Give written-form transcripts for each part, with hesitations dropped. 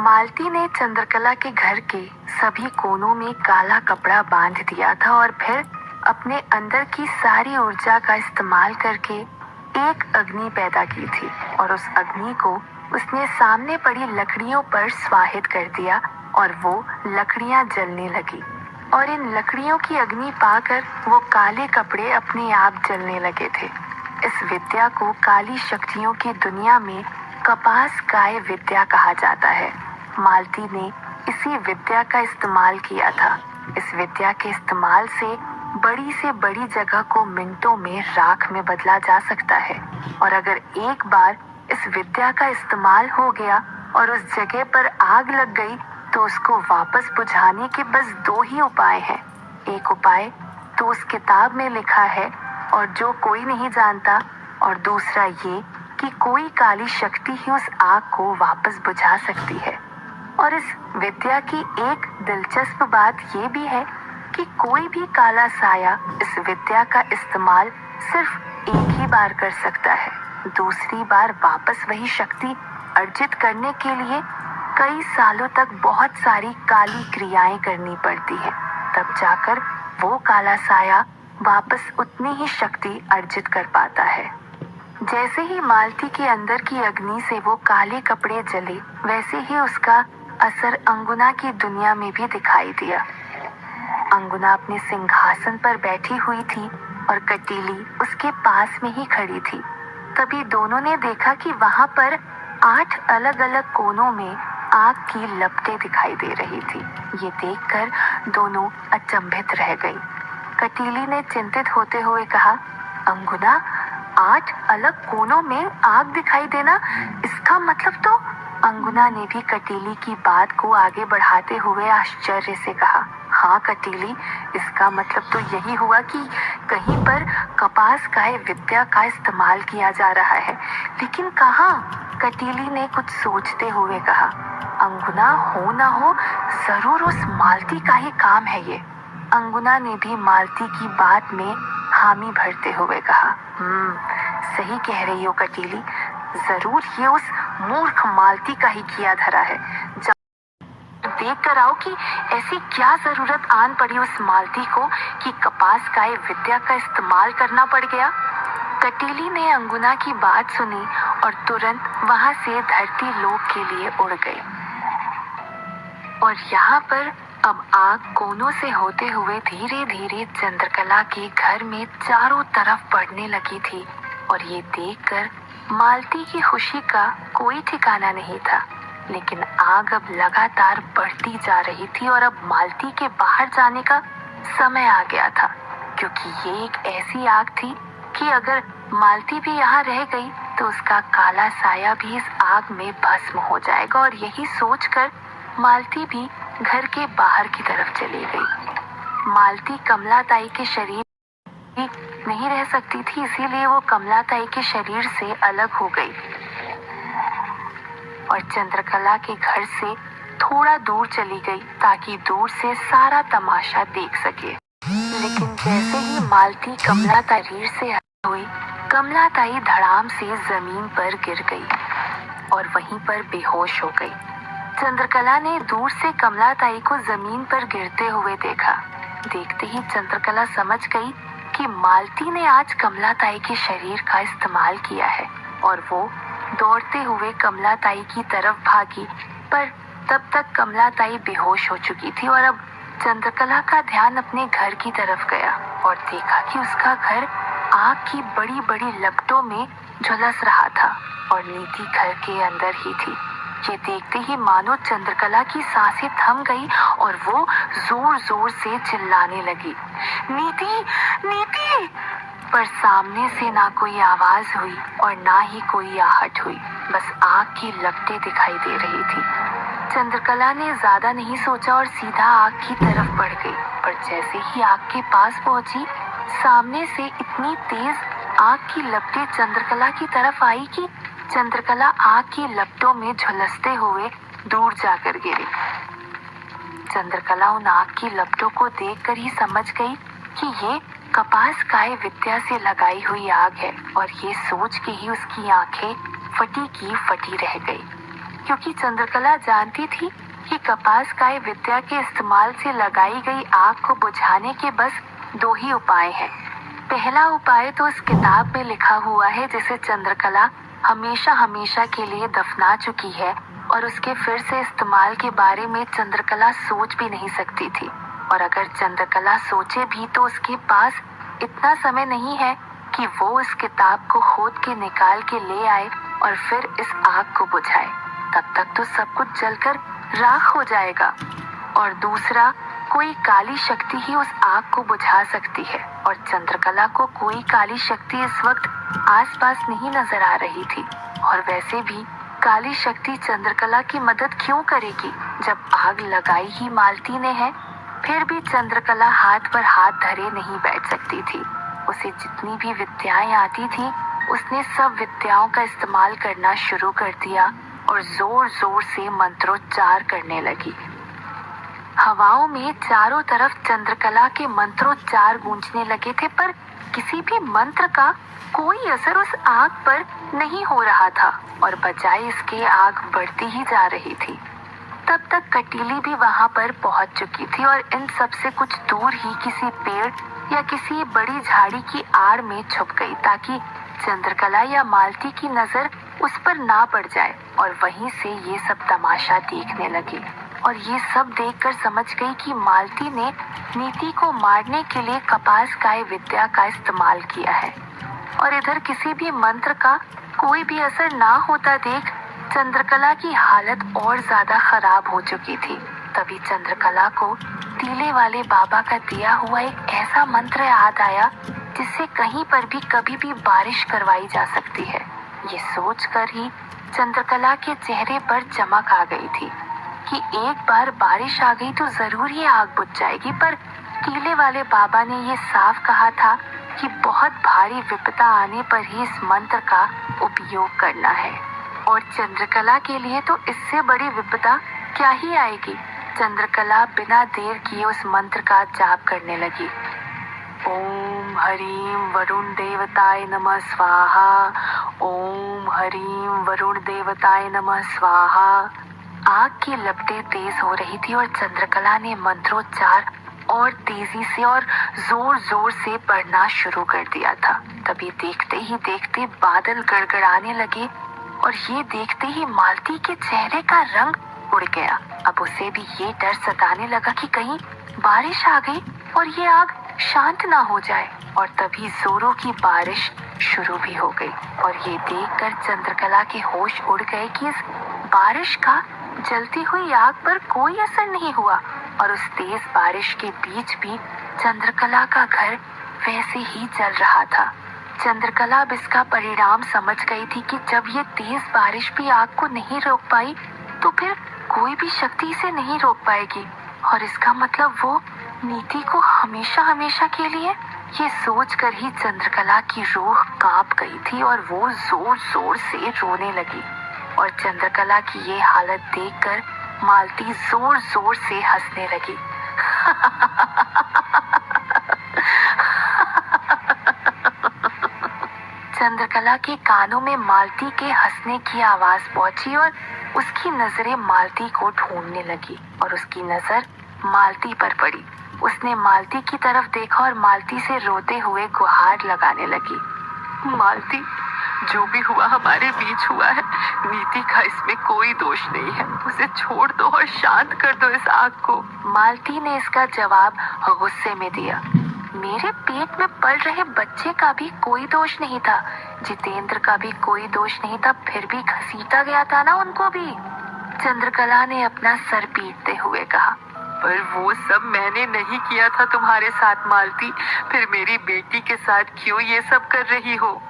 मालती ने चंद्रकला के घर के सभी कोनों में काला कपड़ा बांध दिया था और फिर अपने अंदर की सारी ऊर्जा का इस्तेमाल करके एक अग्नि पैदा की थी और उस अग्नि को उसने सामने पड़ी लकड़ियों पर स्वाहित कर दिया और वो लकड़ियां जलने लगी और इन लकड़ियों की अग्नि पाकर वो काले कपड़े अपने आप जलने लगे थे। इस विद्या को काली शक्तियों की दुनिया में कपास काय विद्या कहा जाता है। मालती ने इसी विद्या का इस्तेमाल किया था। इस विद्या के इस्तेमाल से बड़ी जगह को मिनटों में राख में बदला जा सकता है और अगर एक बार इस विद्या का इस्तेमाल हो गया और उस जगह पर आग लग गई तो उसको वापस बुझाने के बस दो ही उपाय हैं। एक उपाय तो उस किताब में लिखा है और जो कोई नहीं जानता, और दूसरा ये कि कोई काली शक्ति ही उस आग को वापस बुझा सकती है। और इस विद्या की एक दिलचस्प बात ये भी है कि कोई भी काला साया इस विद्या का इस्तेमाल सिर्फ एक ही बार कर सकता है। दूसरी बार वापस वही शक्ति अर्जित करने के लिए कई सालों तक बहुत सारी काली क्रियाएं करनी पड़ती हैं। तब जाकर वो काला साया वापस उतनी ही शक्ति अर्जित कर पाता है। जैसे ही मालती के अंदर की अग्नि से वो काले कपड़े जले, वैसे ही उसका असर अंगुना की दुनिया में भी दिखाई दिया। अंगुना अपने सिंहासन पर बैठी हुई थी और कटीली उसके पास में ही खड़ी थी। तभी दोनों ने देखा कि वहां पर 8 अलग अलग कोनों में आग की लपटें दिखाई दे रही थी। ये देखकर दोनों अचंभित रह गई। कटीली ने चिंतित होते हुए कहा, अंगुना, 8 अलग कोनों में आग दिखाई देना, इसका मतलब तो। अंगुना ने भी कटीली की बात को आगे बढ़ाते हुए आश्चर्य से कहा, हाँ कटीली, इसका मतलब तो यही हुआ कि कहीं पर कपास काय विद्या का इस्तेमाल किया जा रहा है, लेकिन कहाँ? कटीली ने कुछ सोचते हुए कहा, अंगुना, हो ना हो जरूर उस मालती का ही काम है ये। अंगुना ने भी मालती की बात में हामी भरते हुए कहा, सही कह रही हो कटीली, जरूर ये उस मूर्ख मालती का ही किया धरा है। देख कर आओ कि ऐसी क्या जरूरत आन पड़ी उस मालती को कि कपास काय विद्या का इस्तेमाल करना पड़ गया। कटीली ने अंगुना की बात सुनी और तुरंत वहां से धरती लोक के लिए उड़ गई। और यहाँ पर अब आग कोनों से होते हुए धीरे धीरे चंद्रकला के घर में चारों तरफ बढ़ने लगी थी और ये देखकर मालती की खुशी का कोई ठिकाना नहीं था। लेकिन आग अब लगातार बढ़ती जा रही थी और अब मालती के बाहर जाने का समय आ गया था, क्योंकि ये एक ऐसी आग थी कि अगर मालती भी यहाँ रह गई तो उसका काला साया भी इस आग में भस्म हो जाएगा। और यही सोचकर मालती भी घर के बाहर की तरफ चली गई। मालती कमलाताई के शरीर नहीं रह सकती थी, इसीलिए वो कमलाताई के शरीर से अलग हो गई और चंद्रकला के घर से थोड़ा दूर चली गई ताकि दूर से सारा तमाशा देख सके। लेकिन जैसे ही मालती कमलाताई शरीर से अलग हुई, कमलाताई धड़ाम से जमीन पर गिर गई और वहीं पर बेहोश हो गई। चंद्रकला ने दूर से कमलाताई को जमीन पर गिरते हुए देखा। देखते ही चंद्रकला समझ गई कि मालती ने आज कमलाताई के शरीर का इस्तेमाल किया है और वो दौड़ते हुए कमलाताई की तरफ भागी, पर तब तक कमलाताई बेहोश हो चुकी थी और अब चंद्रकला का ध्यान अपने घर की तरफ गया और देखा कि उसका घर आग की बड़ी बड़ी लपटों में झुलस रहा था और नीति घर के अंदर ही थी। ये देखते ही मानो चंद्रकला की सांसें थम गई और वो जोर जोर से चिल्लाने लगी, नीति, नीति। पर सामने से ना कोई आवाज हुई और ना ही कोई आहट हुई, बस आग की लपटें दिखाई दे रही थी। चंद्रकला ने ज्यादा नहीं सोचा और सीधा आग की तरफ बढ़ गई, पर जैसे ही आग के पास पहुंची, सामने से इतनी तेज आग की लपटें चंद्रकला की तरफ आई कि चंद्रकला आग की लपटों में झुलसते हुए दूर जाकर गिरी। चंद्रकला उन आग की लपटों को देखकर ही समझ गई कि ये कपास काय विद्या से लगाई हुई आग है और ये सोच के ही उसकी आंखें फटी की फटी रह गई। क्योंकि चंद्रकला जानती थी कि कपासकाय विद्या के इस्तेमाल से लगाई गई आग को बुझाने के बस दो ही उपाय हैं। पहला उपाय तो इस किताब में लिखा हुआ है जिसे चंद्रकला हमेशा हमेशा के लिए दफना चुकी है और उसके फिर से इस्तेमाल के बारे में चंद्रकला सोच भी नहीं सकती थी। और अगर चंद्रकला सोचे भी तो उसके पास इतना समय नहीं है कि वो इस किताब को खोद के निकाल के ले आए और फिर इस आग को बुझाए। तब तक तो सब कुछ जलकर राख हो जाएगा। और दूसरा, कोई काली शक्ति ही उस आग को बुझा सकती है और चंद्रकला को कोई काली शक्ति इस वक्त आसपास नहीं नजर आ रही थी। और वैसे भी काली शक्ति चंद्रकला की मदद क्यों करेगी जब आग लगाई ही मालती ने है। फिर भी चंद्रकला हाथ पर हाथ धरे नहीं बैठ सकती थी। उसे जितनी भी विद्याएं आती थी उसने सब विद्याओं का इस्तेमाल करना शुरू कर दिया और जोर जोर से मंत्रोच्चार करने लगी। हवाओं में चारों तरफ चंद्रकला के मंत्रोच्चार गूंजने लगे थे, पर किसी भी मंत्र का कोई असर उस आग पर नहीं हो रहा था और बजाय इसके आग बढ़ती ही जा रही थी। तब तक कटीली भी वहां पर पहुंच चुकी थी और इन सब से कुछ दूर ही किसी पेड़ या किसी बड़ी झाड़ी की आड़ में छुप गई ताकि चंद्रकला या मालती की नजर उस पर ना पड़ जाए और वहीं से ये सब तमाशा देखने लगी। और ये सब देखकर समझ गई कि मालती ने नीति को मारने के लिए कपासकाय विद्या का इस्तेमाल किया है। और इधर किसी भी मंत्र का कोई भी असर ना होता देख चंद्रकला की हालत और ज्यादा खराब हो चुकी थी। तभी चंद्रकला को तीले वाले बाबा का दिया हुआ एक ऐसा मंत्र याद आया जिससे कहीं पर भी कभी भी बारिश करवाई जा सकती है। ये सोचकर ही चंद्रकला के चेहरे पर चमक आ गई थी कि एक बार बारिश आ गई तो जरूर ये आग बुझ जाएगी। पर टीले वाले बाबा ने ये साफ कहा था कि बहुत भारी विपदा आने पर ही इस मंत्र का उपयोग करना है और चंद्रकला के लिए तो इससे बड़ी विपदा क्या ही आएगी। चंद्रकला बिना देर किए उस मंत्र का जाप करने लगी। ओम हरीम वरुण देवताय नमः स्वाहा। ओम हरीम वरुण देवताय नमः स्वाहा। आग की लपटें तेज हो रही थी और चंद्रकला ने मंत्रोच्चार और तेजी से और जोर जोर से पढ़ना शुरू कर दिया था। तभी देखते ही देखते बादल गड़गड़ाने लगे और ये देखते ही मालती के चेहरे का रंग उड़ गया। अब उसे भी ये डर सताने लगा कि कहीं बारिश आ गई और ये आग शांत ना हो जाए। और तभी जोरों की बारिश शुरू भी हो गई और ये देखकर चंद्रकला के होश उड़ गए कि इस बारिश का जलती हुई आग पर कोई असर नहीं हुआ और उस तेज बारिश के बीच भी चंद्रकला का घर वैसे ही जल रहा था। चंद्रकला अब इसका परिणाम समझ गई थी कि जब ये तेज बारिश भी आग को नहीं रोक पाई तो फिर कोई भी शक्ति इसे नहीं रोक पाएगी और इसका मतलब वो नीति को हमेशा हमेशा के लिए। ये सोचकर ही चंद्रकला की रूह कांप गई थी और वो जोर जोर से रोने लगी। और चंद्रकला की ये हालत देखकर मालती जोर जोर से हंसने लगी। चंद्रकला के कानों में मालती के हंसने की आवाज पहुंची और उसकी नजरें मालती को ढूंढने लगी और उसकी नजर मालती पर पड़ी। उसने मालती की तरफ देखा और मालती से रोते हुए गुहार लगाने लगी। मालती, जो भी हुआ हमारे बीच हुआ है, नीति का इसमें कोई दोष नहीं है। उसे छोड़ दो और शांत कर दो इस आग को। मालती ने इसका जवाब गुस्से में दिया। मेरे पेट में पल रहे बच्चे का भी कोई दोष नहीं था, जितेंद्र का भी कोई दोष नहीं था, फिर भी घसीटा गया था ना उनको भी। चंद्रकला ने अपना सर पीटते हुए कहा। पर वो सब मैंने नहीं किया था तुम्हारे साथ मालती, फिर मेरी बेटी के साथ क्यों ये सब कर रही हो?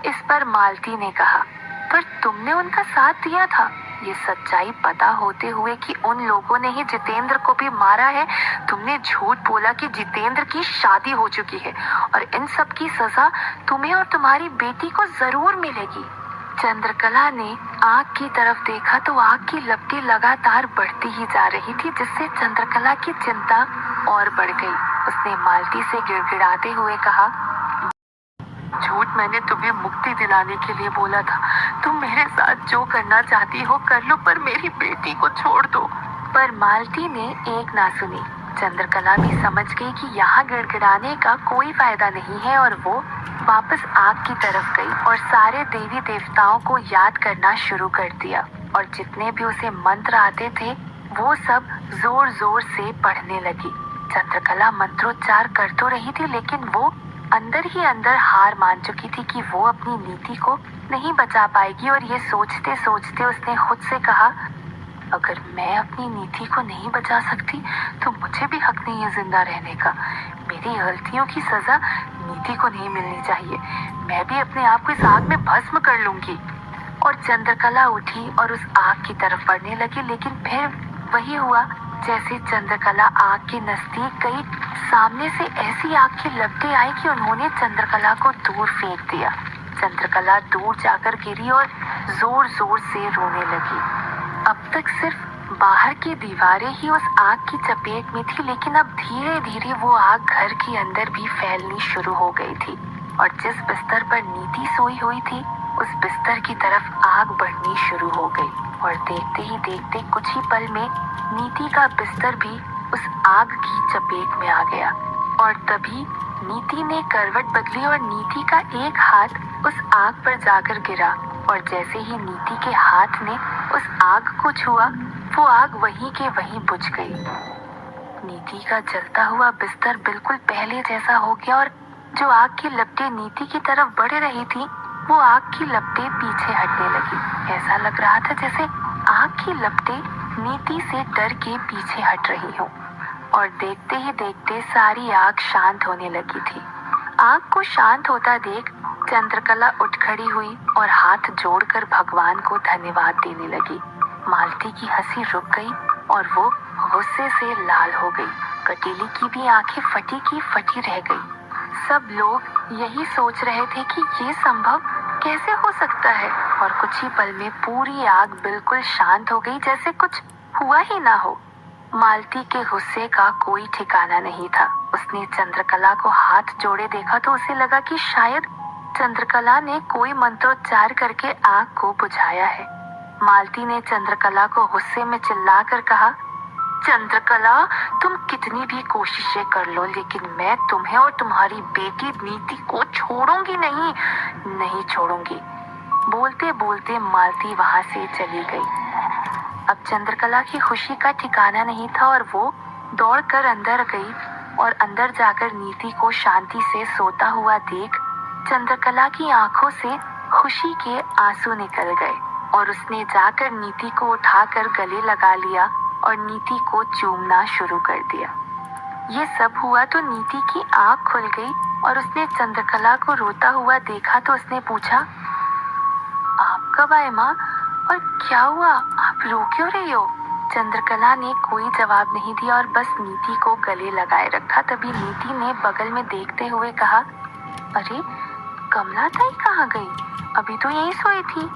इस पर मालती ने कहा, पर तुमने उनका साथ दिया था। ये सच्चाई पता होते हुए कि उन लोगों ने ही जितेंद्र को भी मारा है, तुमने झूठ बोला कि जितेंद्र की शादी हो चुकी है और इन सब की सजा तुम्हें और तुम्हारी बेटी को जरूर मिलेगी। चंद्रकला ने आग की तरफ देखा तो आग की लपटें लगातार बढ़ती ही जा रही थी, जिससे चंद्रकला की चिंता और बढ़ गई। उसने मालती से गिड़गिड़ाते हुए कहा, झूठ मैंने तुम्हें मुक्ति दिलाने के लिए बोला था। तुम मेरे साथ जो करना चाहती हो कर लो, पर मेरी बेटी को छोड़ दो। पर मालती ने एक ना सुनी। चंद्रकला भी समझ गई कि यहाँ गिड़गिड़ाने का कोई फायदा नहीं है और वो वापस आग की तरफ गई और सारे देवी देवताओं को याद करना शुरू कर दिया और जितने भी उसे मंत्र आते थे वो सब जोर जोर से पढ़ने लगी। चंद्रकला मंत्रोच्चार कर तो रही थी, लेकिन वो अंदर ही अंदर हार मान चुकी थी कि वो अपनी नीति को नहीं बचा पाएगी। और ये सोचते सोचते उसने खुद से कहा, अगर मैं अपनी नीति को नहीं बचा सकती तो मुझे भी हक नहीं है जिंदा रहने का। मेरी गलतियों की सजा नीति को नहीं मिलनी चाहिए। मैं भी अपने आप को इस आग में भस्म कर लूंगी। और चंद्रकला उठी और उस आग की तरफ बढ़ने लगी, लेकिन फिर वही हुआ जैसे चंद्रकला आग के नजदीक गई, सामने से ऐसी आग की लपटें आई कि उन्होंने चंद्रकला को दूर फेंक दिया। चंद्रकला दूर जाकर गिरी और जोर जोर से रोने लगी। अब तक सिर्फ बाहर की दीवारें ही उस आग की चपेट में थी, लेकिन अब धीरे धीरे वो आग घर के अंदर भी फैलनी शुरू हो गई थी। और जिस बिस्तर पर नीति सोई हुई थी उस बिस्तर की तरफ आग बढ़नी शुरू हो गई। और देखते ही देखते कुछ ही पल में नीति का बिस्तर भी उस आग की चपेट में आ गया। और तभी नीति ने करवट बदली और नीति का एक हाथ उस आग पर जाकर गिरा। और जैसे ही नीति के हाथ ने उस आग को छुआ वो आग वहीं के वहीं बुझ गई। नीति का जलता हुआ बिस्तर बिल्कुल पहले जैसा हो गया और जो आग की लपटें नीति की तरफ बढ़ रही थी वो आग की लपटें पीछे हटने लगी। ऐसा लग रहा था जैसे आग की लपटें नीति से डर के पीछे हट रही हों। और देखते ही देखते सारी आग शांत होने लगी थी। आग को शांत होता देख चंद्रकला उठ खड़ी हुई और हाथ जोड़कर भगवान को धन्यवाद देने लगी। मालती की हंसी रुक गई और वो गुस्से से लाल हो गई। कटीली की भी आंखें फटी की फटी रह गई। सब लोग यही सोच रहे थे कि ये संभव कैसे हो सकता है। और कुछ ही पल में पूरी आग बिल्कुल शांत हो गई, जैसे कुछ हुआ ही ना हो। मालती के गुस्से का कोई ठिकाना नहीं था। उसने चंद्रकला को हाथ जोड़े देखा तो उसे लगा कि शायद चंद्रकला ने कोई मंत्रोच्चार करके आग को बुझाया है। मालती ने चंद्रकला को गुस्से में चिल्लाकर कहा, चंद्रकला तुम कितनी भी कोशिशें कर लो, लेकिन मैं तुम्हें और तुम्हारी बेटी नीति को छोड़ूंगी नहीं, नहीं छोड़ूंगी। बोलते बोलते मालती वहां से चली गई। अब चंद्रकला की खुशी का ठिकाना नहीं था और वो दौड़कर अंदर गई और अंदर जाकर नीति को शांति से सोता हुआ देख चंद्रकला की आंखों से खुशी के आंसू निकल गए। और उसने जाकर नीति को उठाकर गले लगा लिया और नीति को चूमना शुरू कर दिया। ये सब हुआ तो नीति की आंख खुल गई और उसने चंद्रकला को रोता हुआ देखा तो उसने पूछा, आप कब आए माँ, और क्या हुआ, आप रो क्यों रही हो? चंद्रकला ने कोई जवाब नहीं दिया और बस नीति को गले लगाए रखा। तभी नीति ने बगल में देखते हुए कहा, अरे कमला ताई कहाँ गई? अभी तो यहीं सोई थी।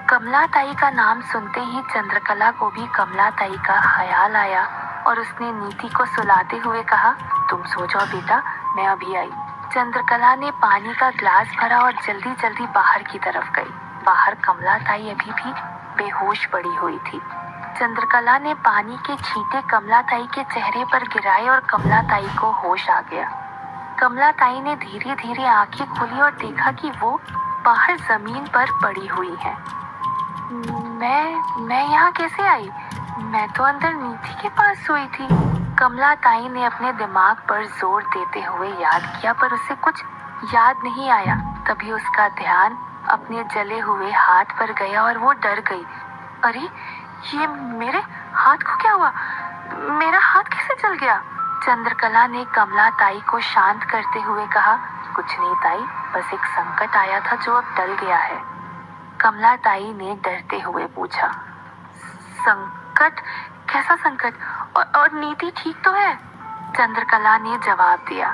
कमला ताई का नाम सुनते ही चंद्रकला को भी कमला ताई का ख्याल आया और उसने नीति को सुलाते हुए कहा, तुम सो जाओ बेटा, मैं अभी आई। चंद्रकला ने पानी का ग्लास भरा और जल्दी जल्दी बाहर की तरफ गई। बाहर कमला ताई अभी भी बेहोश पड़ी हुई थी। चंद्रकला ने पानी के छींटे कमला ताई के चेहरे पर गिराए और कमला ताई को होश आ गया। कमला ताई ने धीरे धीरे आंखें खोली और देखा कि वो बाहर जमीन पर पड़ी हुई है। मैं यहाँ कैसे आई? मैं तो अंदर नीति के पास सोई थी। कमला ताई ने अपने दिमाग पर जोर देते हुए याद किया, पर उसे कुछ याद नहीं आया। तभी उसका ध्यान अपने जले हुए हाथ पर गया और वो डर गई। अरे ये मेरे हाथ को क्या हुआ? मेरा हाथ कैसे जल गया? चंद्रकला ने कमला ताई को शांत करते हुए कहा, कुछ नहीं ताई, बस एक संकट आया था जो अब टल गया है। कमला ताई ने डरते हुए पूछा, संकट? कैसा संकट? और नीति ठीक तो है? चंद्रकला ने जवाब दिया,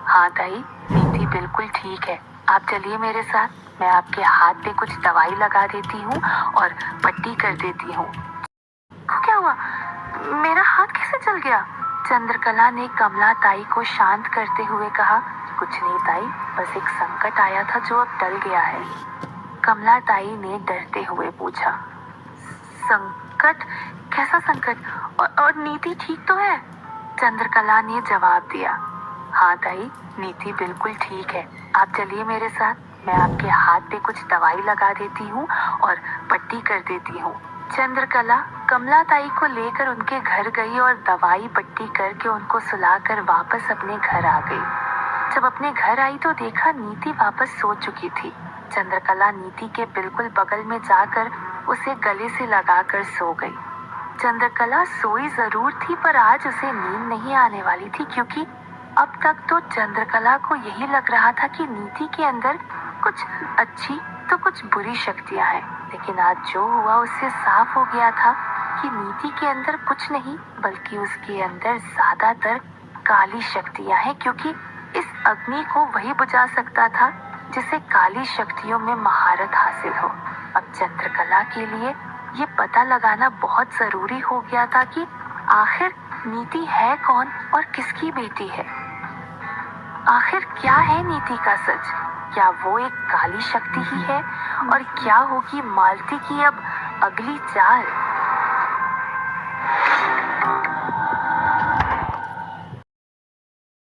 हाँ ताई, नीति बिल्कुल ठीक है। आप चलिए मेरे साथ, मैं आपके हाथ पे कुछ दवाई लगा देती हूँ और पट्टी कर देती हूँ। क्या हुआ? मेरा हाथ कैसे जल गया? चंद्रकला ने कमला ताई को शांत करते हुए कहा, कुछ नहीं ताई, बस एक संकट आया था जो अब टल गया है। कमला ताई ने डरते हुए पूछा, संकट? कैसा संकट? और नीति ठीक तो है? चंद्रकला ने जवाब दिया, हाँ ताई, नीति बिल्कुल ठीक है। आप चलिए मेरे साथ, मैं आपके हाथ पे कुछ दवाई लगा देती हूँ और पट्टी कर देती हूँ। चंद्रकला कमला ताई को लेकर उनके घर गई और दवाई पट्टी करके उनको सुलाकर वापस अपने घर आ गई। जब अपने घर आई तो देखा नीति वापस सो चुकी थी। चंद्रकला नीति के बिल्कुल बगल में जाकर उसे गले से लगाकर सो गई। चंद्रकला सोई जरूर थी पर आज उसे नींद नहीं आने वाली थी, क्योंकि अब तक तो चंद्रकला को यही लग रहा था कि नीति के अंदर कुछ अच्छी तो कुछ बुरी शक्तियां हैं। लेकिन आज जो हुआ उससे साफ हो गया था कि नीति के अंदर कुछ नहीं बल्कि उसके अंदर ज्यादातर काली शक्तियां हैं, क्योंकि इस अग्नि को वही बुझा सकता था जिसे काली शक्तियों में महारत हासिल हो। अब चंद्रकला के लिए ये पता लगाना बहुत जरूरी हो गया था कि आखिर नीति है कौन और किसकी बेटी है। आखिर क्या है नीति का सच? क्या वो एक काली शक्ति ही है? और क्या होगी मालती की अब अगली चाल?